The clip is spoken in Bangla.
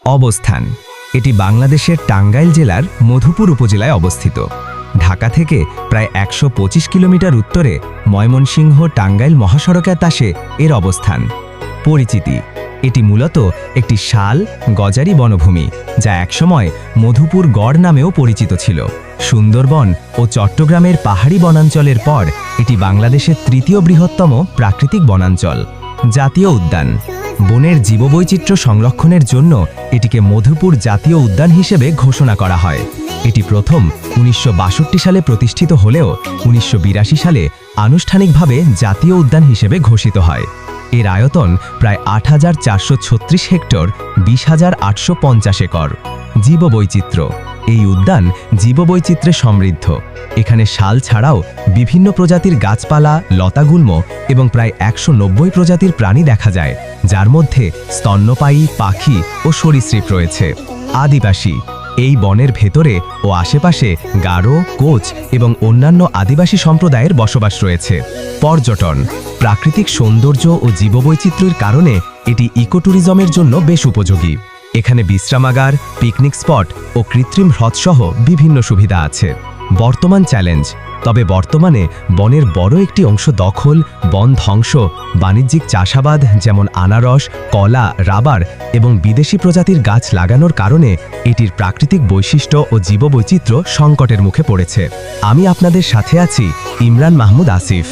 অবস্থান। এটি বাংলাদেশের টাঙ্গাইল জেলার মধুপুর উপজেলায় অবস্থিত। ঢাকা থেকে প্রায় ১২৫ কিলোমিটার উত্তরে ময়মনসিংহ টাঙ্গাইল মহাসড়কের পাশে এর অবস্থান। পরিচিতি: এটি মূলত একটি শাল গজারি বনভূমি, যা একসময় মধুপুর গড় নামেও পরিচিত ছিল। সুন্দরবন ও চট্টগ্রামের পাহাড়ি বনাঞ্চলের পর এটি বাংলাদেশের তৃতীয় বৃহত্তম প্রাকৃতিক বনাঞ্চল। জাতীয় উদ্যান: বনের জীববৈচিত্র্য সংরক্ষণের জন্য এটিকে মধুপুর জাতীয় উদ্যান হিসেবে ঘোষণা করা হয়। এটি প্রথম ১৯৬২ সালে প্রতিষ্ঠিত হলেও ১৯৮২ সালে আনুষ্ঠানিকভাবে জাতীয় উদ্যান হিসেবে ঘোষিত হয়। এর আয়তন প্রায় ৮,৪৩৬ হেক্টর, ২০,৮৫০ একর। জীববৈচিত্র্য: এই উদ্যান জীববৈচিত্র্যে সমৃদ্ধ। এখানে শাল ছাড়াও বিভিন্ন প্রজাতির গাছপালা, লতাগুল্ম এবং প্রায় ১৯০ প্রজাতির প্রাণী দেখা যায়, যার মধ্যে স্তন্যপায়ী, পাখি ও সরীসৃপ রয়েছে। আদিবাসী: এই বনের ভেতরে ও আশেপাশে গারো, কোচ এবং অন্যান্য আদিবাসী সম্প্রদায়ের বসবাস রয়েছে। পর্যটন: প্রাকৃতিক সৌন্দর্য ও জীববৈচিত্র্যের কারণে এটি ইকোট্যুরিজমের জন্য বেশ উপযোগী। এখানে বিশ্রামাগার, পিকনিক স্পট ও কৃত্রিম হ্রদসহ বিভিন্ন সুবিধা আছে। বর্তমান চ্যালেঞ্জ: তবে বর্তমানে বনের বড় একটি অংশ দখল, বন ধ্বংস, বাণিজ্যিক চাষাবাদ যেমন আনারস, কলা, রাবার এবং বিদেশি প্রজাতির গাছ লাগানোর কারণে এটির প্রাকৃতিক বৈশিষ্ট্য ও জীববৈচিত্র্য সংকটের মুখে পড়েছে। আমি আপনাদের সাথে আছি, ইমরান মাহমুদ আসিফ।